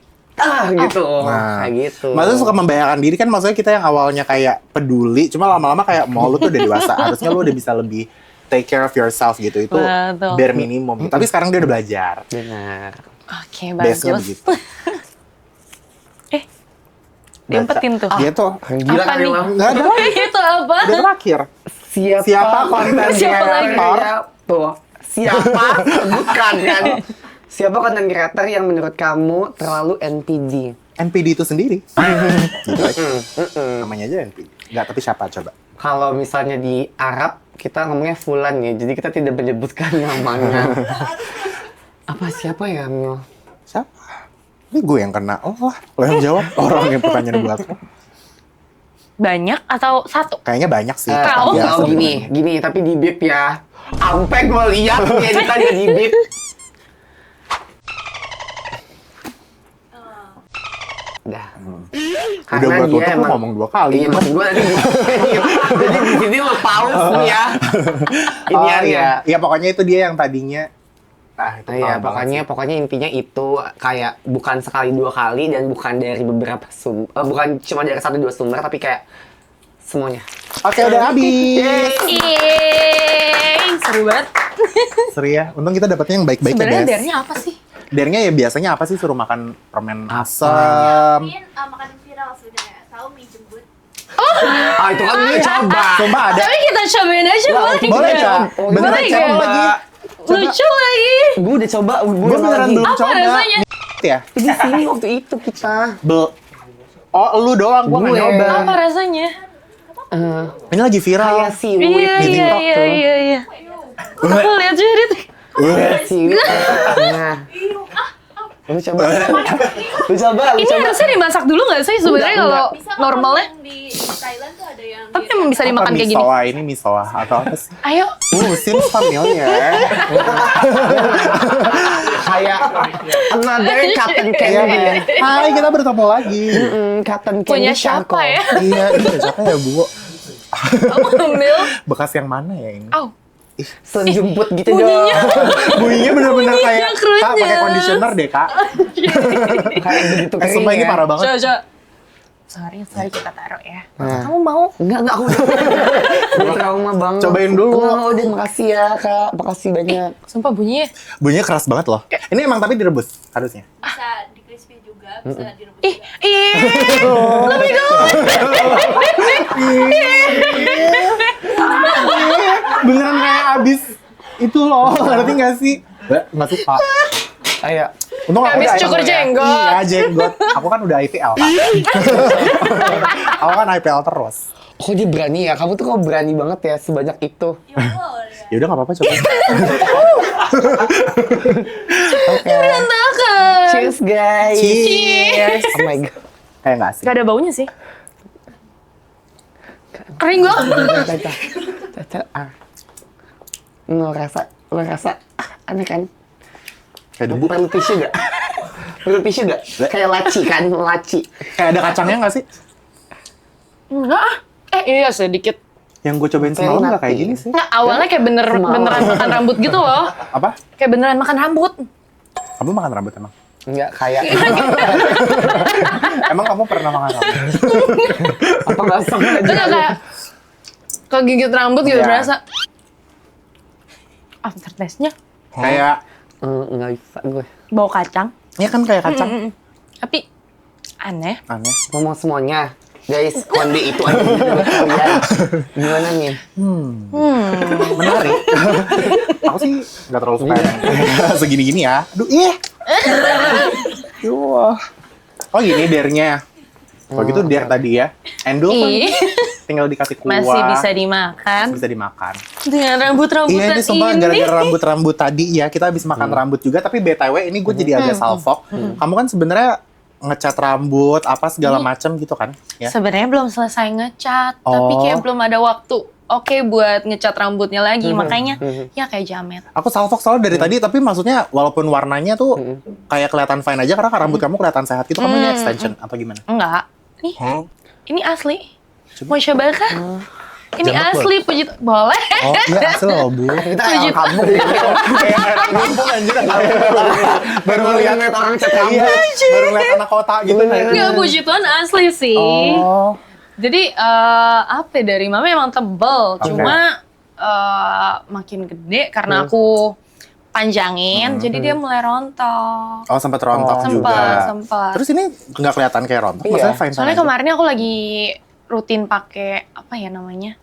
gitu. Kayak gitu. Maksudnya suka membahayakan diri kan, maksudnya kita yang awalnya kayak peduli, cuma lama-lama kayak mau lu tuh udah dewasa, harusnya lu udah bisa lebih take care of yourself gitu. Itu Betul. bare minimum. Tapi sekarang dia udah belajar. Benar. Oke, Base-nya bagus. begitu. Diempetin tuh. Dia tuh Gila Apa kan nih? emang. nggak ada lagi. Itu apa? Udah terakhir. Siapa konten Siapa lagi? kreator? Tuh, siapa? Bukan kan? Siapa konten creator yang menurut kamu terlalu NPD? NPD itu sendiri. Gitu aja. Namanya aja NPD. Nggak, tapi siapa coba? Kalau misalnya di Arab, kita ngomongnya Fulan ya, jadi kita tidak menyebutkan namanya. Siapa ya, Mil? Siapa? Ini gue yang kena. Oh lah, lo yang jawab. Orang yang pertanyaan buat lo. Banyak atau satu? Kayaknya banyak sih. Kau? Biasa Oh gini, tapi di bip ya. Sampai gue lihat dia ditanya di bip. Udah. Udah buat tutup lu ngomong 2 kali. Iya, maksud gue tadi jadi di sini lo pause nih ya. Ini ya. Ya pokoknya itu dia yang tadinya. Itu Iya, parah banget pokoknya intinya itu kayak bukan sekali 2 kali dan bukan dari beberapa bukan cuma dari 1-2 sumber tapi kayak semuanya. sih. Oke, udah habis. Yeay, seru banget. Seru ya. Untung kita dapetnya yang baik-baik ya, Sebenarnya guys. darahnya apa sih? Dernya ya biasanya apa sih, suruh makan permen asam. Mungkin makanan viral sebenarnya. Tahu mie jembut? Itu kan gue coba. Coba ada. Tapi kita cobain aja boleh Boleh nggak? Cak? Beneran Boleh Cak nggak? lagi. Lucu lagi. Gue udah coba, Gue beneran belum Apa coba. rasanya? Ya. Di sini waktu itu kita. Oh, lu doang, gue nggak Gue. nyoba. Apa rasanya? Ini lagi viral. Kayak siwit Iya, di iya, TikTok iya, tuh. iya, iya. Aku lihat juga di TikTok. Kayak siwit. Nah. Lu coba. Ini harusnya dimasak dulu nggak sih sebenarnya kalau Bisa kok normalnya? yang di Thailand tuh ada yang Tapi emang bisa dimakan kayak gini. Misoa ini misoa atau apa sih? Ayo. Seems familiar. kayak another cotton Iya, candy. Hai, kita bertemu lagi. Cotton candy Punya siapa charcoal. ya? Iya, ini siapa ya, Bu? Kamu ambil. Bekas yang mana ya ini? Au. Sejemput gitu Bunyinya. dong. Bunyinya bener-bener kayak, kerunyes. Kak, pakai conditioner deh, Kak. Kayak begitu kering Sumpah ini ya. parah banget. Coba. Sorry kita taruh ya. Nah. Kamu mau? Enggak aku udah trauma banget. Cobain dulu. Udah makasih ya Kak, makasih banyak. Sumpah bunyinya. Bunyinya keras banget loh. Ini emang tapi direbus harusnya. Bisa di crispy juga, bisa direbus Ih, juga. let me go. Beneran kayak abis itu loh, ngerti gak sih? Nggak suka. Ayo. Untung aku Habis udah cukur IPL ya. jenggot. Iya, jenggot. Aku kan udah IPL, Kak. Aku kan IPL terus. Kok dia berani ya? Kamu tuh kok berani banget ya sebanyak itu. Ya boleh. Ya udah nggak apa-apa coba. Oke. Berantakan. Cheers guys. Cheers. Oh my god. Kayak nggak sih? Gak ada baunya sih. Kering banget. Caca. Lo rasa aneh kan? Kayak debu. Perlu tisu gak? Perlu tisu gak? Kayak laci kan, laci. Kayak ada kacangnya nggak sih? Enggak ah. Iya sedikit. Yang gue cobain semalam nggak kayak gini sih. Nggak, awalnya kayak beneran makan rambut gitu loh. Apa? Kayak beneran makan rambut. Kamu makan rambut emang? Enggak kayak Emang kamu pernah makan rambut? apa nggak sama Itu aja. nggak kayak kegigit rambut gitu Iya. berasa. Aftertaste-nya Kayak, Nggak bisa gue. bau kacang. ya kan kayak kacang. Tapi aneh. Aneh. Ngomong semuanya. Guys, konde itu ada di dalam kalian. Gimana nih? Menarik. Aku sih nggak terlalu suka yang segini-gini ya. Aduh, Wah. Oh gini dernya. Kalau gitu der tadi ya. Endul kan Ih, tinggal dikasih kuah. masih bisa dimakan Bisa dimakan. dengan rambut-rambutan Iya ini sumpah ini. gara-gara rambut-rambut tadi ya kita habis makan rambut juga tapi BTW ini gue jadi agak salfok. Kamu kan sebenarnya ngecat rambut apa segala macam gitu kan? Ya. Sebenarnya belum selesai ngecat, tapi Oh. kayak belum ada waktu. Oke buat ngecat rambutnya lagi, makanya ya kayak jamet. Aku salfok soalnya dari tadi tapi maksudnya walaupun warnanya tuh kayak kelihatan fine aja karena rambut kamu kelihatan sehat gitu. Kamu ini extension atau gimana? Enggak, nih ini asli. Mau coba kah? Ini Jamet asli puji boleh. Oh iya asli loh Bu. Kita Puji- orang kampung. Kayak orang kampung anjir. Baru ngeliat orang cat Iya, rambut. baru ngeliat anak kota gitu. Enggak puji Tuhan asli sih. Oh. Jadi apa ya, dari mama emang tebel, cuma makin gede karena aku panjangin, jadi dia mulai rontok. Oh sempat rontok juga. Sempat. Terus ini nggak kelihatan kayak rontok, Iya. maksudnya fine Soalnya kemarin aku lagi rutin pakai apa ya namanya?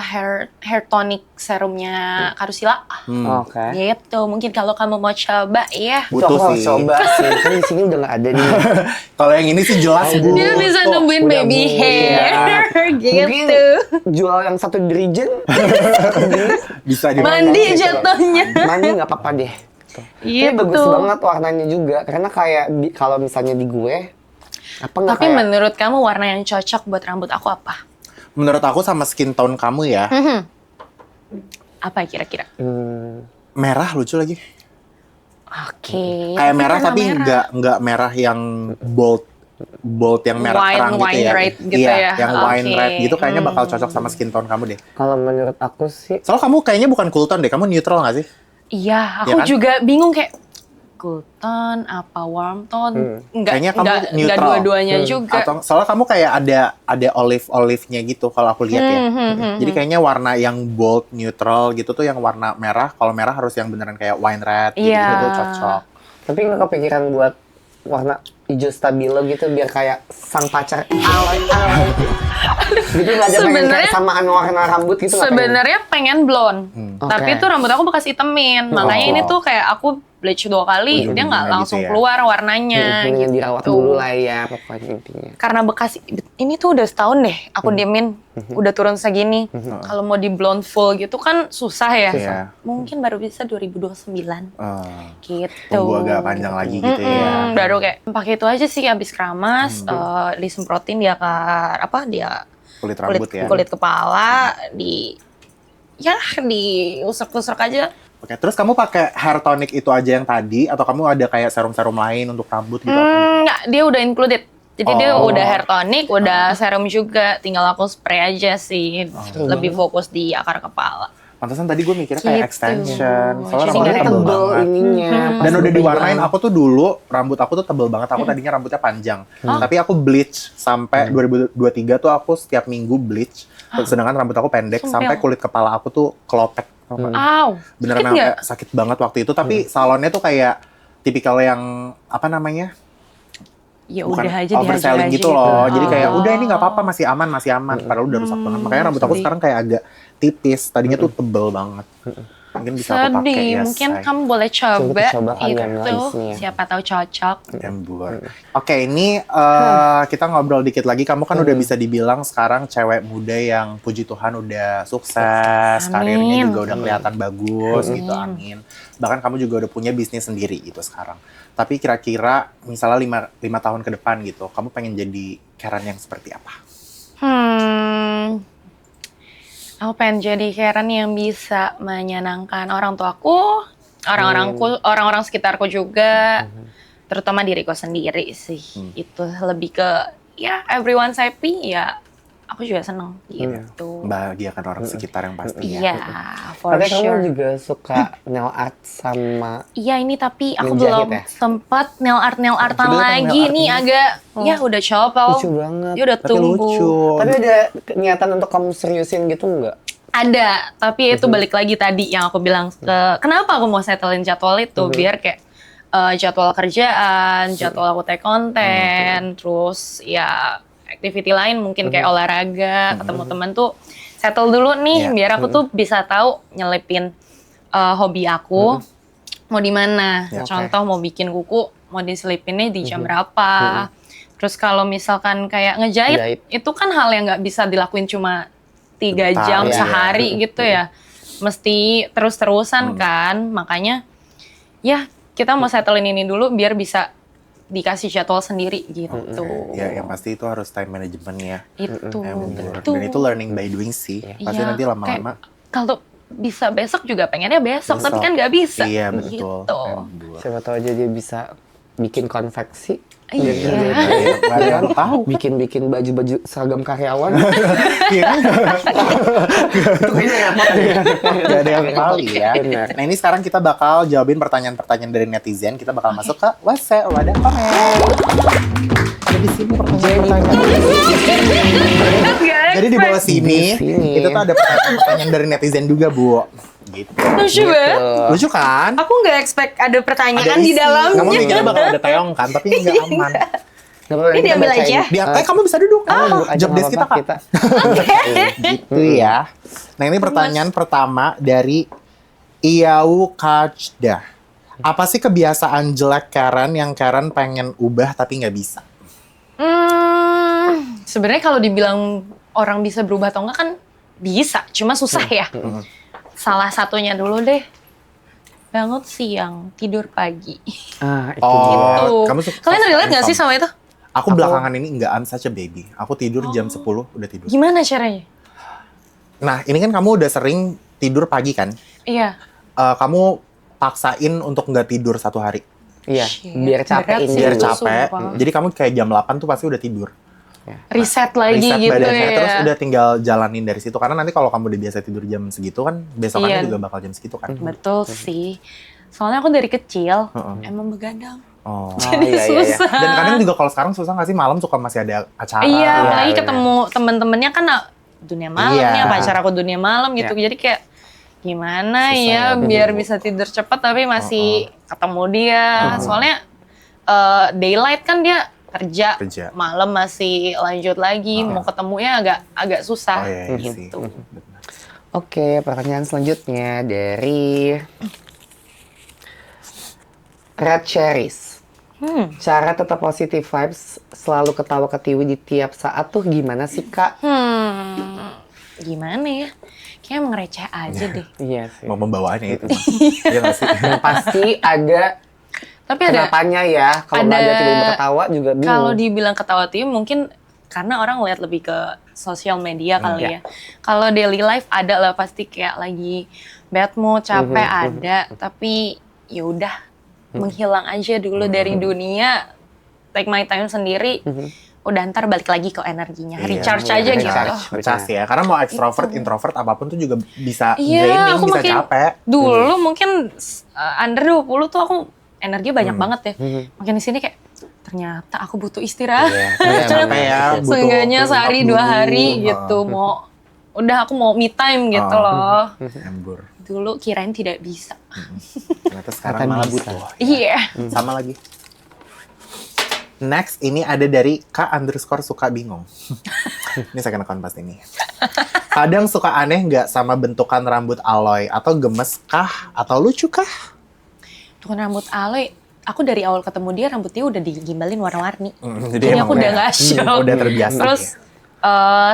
Hair tonic serumnya Karusila. Oke. Gitu. Mungkin kalau kamu mau coba ya. Itu Butuh aku harus sih. coba sih. Kan di sini udah nggak ada nih. Kalau yang ini sih jelas Bu. Dia bisa Tuh. nembuin udah baby Bu, hair Mungkin gitu. jual yang satu dirijen. Bisa di Mandi jatuhnya. Mandi nggak apa-apa deh. Gitu. Tapi bagus banget warnanya juga. Karena kayak kalau misalnya di gue, apa nggak Tapi kayak menurut kamu warna yang cocok buat rambut aku apa? Menurut aku sama skin tone kamu ya, Apa kira-kira? merah lucu lagi. Oke. Kayak merah Warna tapi nggak merah yang bold yang merah Wine- terang gitu wine ya. red gitu Iya, ya. yang wine Oke. red gitu kayaknya bakal cocok sama skin tone kamu deh. kalau menurut aku sih Soalnya kamu kayaknya bukan cool tone deh, kamu neutral nggak sih? Iya, Iya aku kan? juga bingung kayak cool tone apa warm tone. Kayaknya kamu enggak neutral. dua-duanya juga. Atau soalnya kamu kayak ada olive-nya gitu kalau aku lihat ya. Jadi kayaknya warna yang bold, neutral gitu tuh yang warna merah. Kalau merah harus yang beneran kayak wine red gitu, Iya. tuh cocok. tapi nggak kepikiran buat warna hijau stabilo gitu biar kayak sang pacar alay gitu nggak ada pengen Sebenarnya- kayak samaan warna rambut gitu nggak pengen? Sebenarnya pengen blonde, tapi Oke. itu rambut aku bekas itemin. Makanya ini tuh kayak aku bleach 2 kali, dia nggak Ujung-ujungnya langsung gitu ya. keluar warnanya. Mendingan gitu. dirawat dulu lah ya pokoknya intinya. Karena bekas ini tuh udah setahun deh aku diemin, udah turun segini. Kalau mau di blonde full gitu kan susah ya. Iya. Mungkin baru bisa 2029 gitu. Tunggu agak panjang lagi gitu ya. Baru kayak pakai itu aja sih habis keramas, disemprotin dia ke apa dia Kulit rambut ya. kulit kepala diusap-usap aja. Oke, terus kamu pakai hair tonic itu aja yang tadi atau kamu ada kayak serum-serum lain untuk rambut gitu? Enggak, dia udah included. Jadi dia Oh. udah hair tonic, udah serum juga. Tinggal aku spray aja sih. Lebih fokus di akar kepala. Pantesan tadi gue mikirnya kayak Gitu. extension. Soalnya Jadi rambutnya nggak tebel tebel banget. ininya. pas Dan udah dipegang. diwarnain, aku tuh dulu rambut aku tuh tebel banget. Aku tadinya rambutnya panjang. Tapi aku bleach sampai 2023 tuh aku setiap minggu bleach. Sedangkan rambut aku pendek Sumpel. sampai kulit kepala aku tuh kelopek. Tau nggak? Aw, Beneran sakit nggak? sakit banget waktu itu. Tapi salonnya tuh kayak tipikal yang apa namanya? Ya Bukan udah aja dihajar overselling aja gitu loh. Jadi kayak Oh. udah ini nggak apa-apa, masih aman. Padahal udah rusak banget. Makanya rambut aku sedih. sekarang kayak agak tipis. Tadinya tuh tebel banget. Mungkin bisa aku pakai Sedih, ya. mungkin say. kamu boleh coba, Coba coba kali yang itu. lainnya. Siapa tahu cocok. Embur. Oke, ini kita ngobrol dikit lagi. Kamu kan udah bisa dibilang sekarang cewek muda yang puji Tuhan udah sukses, Amin. karirnya juga udah kelihatan bagus gitu. Amin. Bahkan kamu juga udah punya bisnis sendiri gitu sekarang. Tapi kira-kira misalnya 5 tahun ke depan gitu, kamu pengen jadi Karen yang seperti apa? Aku pengen jadi Karen yang bisa menyenangkan orang tuaku, orang-orang sekitarku juga, terutama diriku sendiri sih. Itu lebih ke ya everyone's happy ya. Aku juga seneng gitu. Membahagiakan orang sekitar yang pasti Iya, ya. for Katanya kamu sure. juga suka nail art sama Iya ini tapi aku Ngejahit belum ya? sempat nail artan Coba lihat yang lagi nail nih art agak ya udah coba. lucu banget. Ya udah Tapi tunggu. lucu. Tapi ada niatan untuk kamu seriusin gitu nggak? Ada, tapi itu balik lagi tadi yang aku bilang ke kenapa aku mau settlein jadwal itu biar kayak jadwal kerjaan, jadwal aku take konten, terus ya activity lain mungkin kayak olahraga, ketemu teman tuh settle dulu nih Iya. biar aku tuh bisa tahu nyelipin hobi aku mau di mana. Ya, Contoh mau bikin kuku, mau diselipinnya di jam berapa. Terus kalau misalkan kayak ngejahit, Jahit. itu kan hal yang nggak bisa dilakuin cuma 3 Bentar, jam ya. sehari gitu ya. Mesti terus-terusan kan. Makanya ya kita mau settlein ini dulu biar bisa dikasih jadwal sendiri gitu. Ya, yang pasti itu harus time management ya. Itu Embur. betul. Dan itu learning by doing sih. Pasti Iya, nanti lama-lama. kayak kalau bisa besok juga pengennya besok, tapi Besok. kan nggak bisa. Iya, betul. Gitu. Embur. Siapa tahu aja dia bisa bikin konveksi. Iya. Nggak ada yang tahu. Bikin baju-baju seragam karyawan. Iya kan? Itu kayaknya repot deh. Gak ada yang tahu ya. Benar. Nah ini sekarang kita bakal jawabin pertanyaan-pertanyaan dari netizen. Kita bakal masuk ke WC Wadah Komen. Ada di sini pertanyaan-pertanyaan. Jadi di bawah sini, Di sini. itu tuh ada pertanyaan-pertanyaan dari netizen juga, Bu. Gitu. Lucu banget. Lucu kan? Aku nggak expect ada pertanyaan di isi. dalamnya. Kamu mikirnya bakal ada teong kan, tapi nggak aman. Nggak apa-apa, Ini kita diambil bacain. aja. Biar, kamu bisa duduk. Kamu duduk aja, Job nggak desk kita, apa-apa, Kak. Gitu ya. Nah ini pertanyaan pertama dari Iyau Kajda. Apa sih kebiasaan jelek Karen yang Karen pengen ubah tapi nggak bisa? Sebenarnya kalau dibilang orang bisa berubah atau enggak kan bisa, cuma susah ya. Salah satunya dulu deh. Bangun siang, tidur pagi. Ah, itu Oh, dia. Gitu. kamu suka Kalian relate nggak sih sama itu? Aku belakangan ini nggak, I'm such a baby. Aku tidur jam 10 udah tidur. Gimana caranya? Nah ini kan kamu udah sering tidur pagi kan? Iya. Kamu paksain untuk nggak tidur satu hari. Iya, Shit, biar capek berat ini. sih. Biar Itu capek. sumpah. Jadi kamu kayak jam 8 tuh pasti udah tidur. Reset lagi Reset gitu badannya, ya. terus udah tinggal jalanin dari situ. Karena nanti kalau kamu udah biasa tidur jam segitu kan, besokannya Iya. juga bakal jam segitu kan. Betul sih. Soalnya aku dari kecil Heeh. emang begadang. Oh. Jadi iya, iya. susah. Dan kadang juga kalau sekarang susah nggak sih, malam suka masih ada acara. Iya, Iya, apalagi benar. ketemu temen-temennya kan dunia malamnya, Iya. pacar aku dunia malam gitu. Jadi kayak gimana Susah ya ya, biar Bu. bisa tidur cepat tapi masih ketemu dia. Soalnya daylight kan dia kerja, Kerja. malam masih lanjut lagi, mau ketemunya agak susah. Oh iya, iya sih. gitu. Benar. Oke, pertanyaan selanjutnya dari Red Cherries. Cara tetap positive vibes, selalu ketawa ketiwi di tiap saat tuh gimana sih, Kak? Gimana ya? Kayaknya emang receh aja deh. Iya sih. Mau membawaannya itu. Iya nggak sih? Pasti ada Tapi ada kenapanya ya. Kalau nggak ada tiba-tiba ketawa juga bingung. kalau dibilang ketawa TV mungkin karena orang lihat lebih ke sosial media kali ya. Kalau daily life ada lah pasti kayak lagi bad mood, capek ada, tapi ya udah menghilang aja dulu dari dunia, take my time sendiri, udah ntar balik lagi ke energinya, Iya, recharge iya, aja gitu. recharge. Charge ya. Karena mau extrovert, introvert apapun tuh juga bisa Iya, draining, aku bisa makin capek. dulu mungkin under 20 tuh aku energi banyak banget ya. Makin di sini kayak ternyata aku butuh istirahat. Iya, capek ya. Butuh Seenggaknya sehari waktu 2 dulu. hari gitu aku mau me time gitu loh. Embur. Dulu kirain tidak bisa. Ternyata sekarang malah bisa. butuh. Iya. Sama lagi. Next, ini ada dari K_suka bingung. Ini second account pasti ini. Kadang suka aneh nggak sama bentukan rambut Aloy? Atau gemes kah? Atau lucu kah? Tuh rambut Aloy, aku dari awal ketemu dia rambutnya udah digimbalin warna-warni. Jadi Jadi emang aku udah nggak shock. udah terbiasa. Terus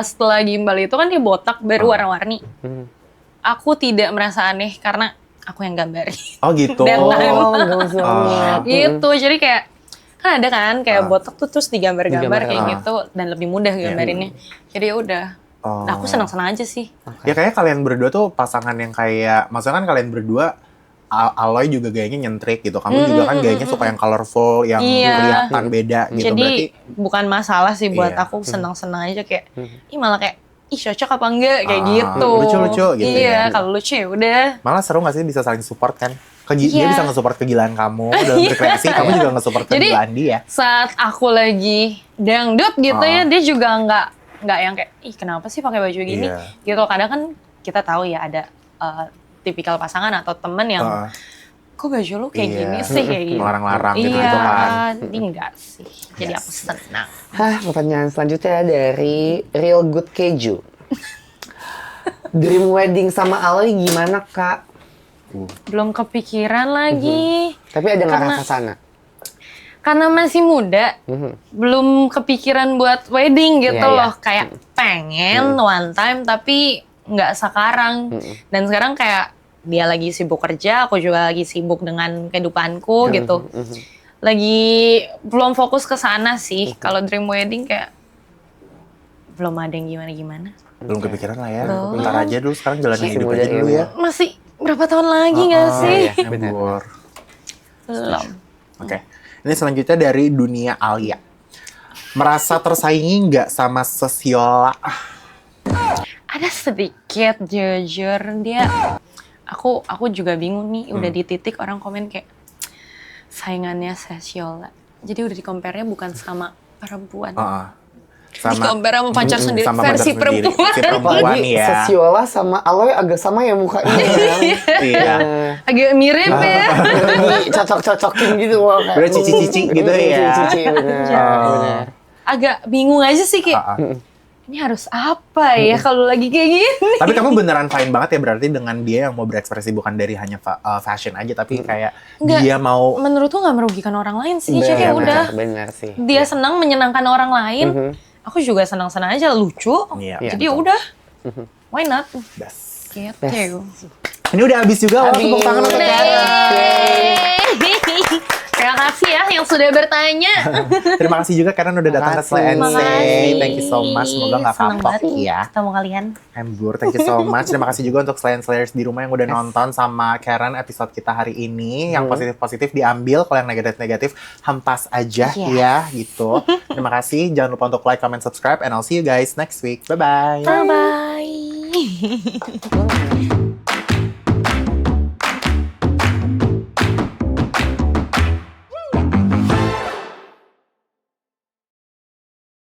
setelah gimbal itu kan dia botak baru warna-warni. Aku tidak merasa aneh karena aku yang gambarin. Oh gitu. Deadline. Oh, gemes banget. Gitu, jadi kayak kan ada kan kayak botak tuh terus digambar-gambar Digambar, kayak gitu dan lebih mudah gambarinnya. Jadi ya udah. Oh. Nah, aku senang-senang aja sih. Ya kayaknya kalian berdua tuh pasangan yang kayak, maksudnya kan kalian berdua Aloy juga gayanya nyentrik gitu. Kamu juga kan gayanya suka yang colorful, yang Iya. kelihatan beda gitu. Jadi Berarti bukan masalah sih buat Iya. aku, senang-senang aja kayak ih malah kayak ih cocok apa enggak kayak gitu. lucu-lucu gitu Iya, ya. kalau lucu ya udah. malah seru gak sih bisa saling support kan? Dia Iya. bisa nge-support kegilaan kamu dalam berkreasi, kamu juga nge-support Jadi- kegilaan dia. Saat aku lagi dangdut gitu ya, dia juga nggak yang kayak ih kenapa sih pakai baju gini Iya. gitu. Kadang kan kita tahu ya ada tipikal pasangan atau temen yang kok baju lu kayak Iya. gini sih kayak gitu. Melarang-larang gitu Iya, kan. ini enggak sih. Jadi aku senang. Hah, pertanyaan selanjutnya dari Real Good Keju. Dream wedding sama Aloy gimana, Kak? Belum kepikiran lagi. Tapi ada nggak Karena- arah ke sana? Karena masih muda, belum kepikiran buat wedding gitu Iya, iya. loh. Kayak pengen one time tapi nggak sekarang. Dan sekarang kayak dia lagi sibuk kerja, aku juga lagi sibuk dengan kehidupanku gitu. Lagi belum fokus ke sana sih. Kalau dream wedding kayak belum ada yang gimana-gimana. Belum kepikiran lah ya. Belum. Bentar aja dulu, sekarang jalanin Masih hidup muda aja dulu ya. Masih berapa tahun lagi nggak sih? Iya, embur. Belum. Oke. Ini selanjutnya dari Dunia Alia. Merasa tersaingi nggak sama Sesiola? Ada sedikit jujur dia. Aku juga bingung nih. Udah di titik orang komen kayak saingannya Sesiola. Jadi udah di-compare-nya bukan sama perempuan. Di-compare sama pacar sendiri. sama Versi pacar sendiri. perempuan. Si perempuan Apalagi ya. Sesiola sama Aloy agak sama ya mukanya. Iya. Agak mirip ya. Cocok-cocokin gitu. Wah, kayak, Udah cici-cici gitu ya. Cici-cici, bener. bener. Agak bingung aja sih kayak. Ini harus apa ya kalau lagi kayak gini? Tapi kamu beneran fine banget ya berarti dengan dia yang mau berekspresi bukan dari hanya fashion aja, tapi kayak Nggak, dia mau menurutku nggak merugikan orang lain sih. Jadi Bener, kayak udah bener sih. dia senang menyenangkan orang lain. Aku juga senang-senang aja, lucu. Iya, Jadi ya betul. udah, why not? best. Gitu. Ini udah habis juga waktu tepuk tangan untuk Karen. Terima kasih ya yang sudah bertanya. Terima kasih juga Karen udah datang ke Slay and Terima Say. kasih. Thank you so much. Semoga nggak Senang kapok banget nih ya. ketemu kalian. Embur, thank you so much. Terima kasih juga untuk Slay and Slayers di rumah yang udah nonton sama Karen episode kita hari ini. Yang positif-positif diambil, kalau yang negatif-negatif hempas aja ya gitu. Terima kasih. Jangan lupa untuk like, comment, subscribe, and I'll see you guys next week. Bye-bye. Bye-bye.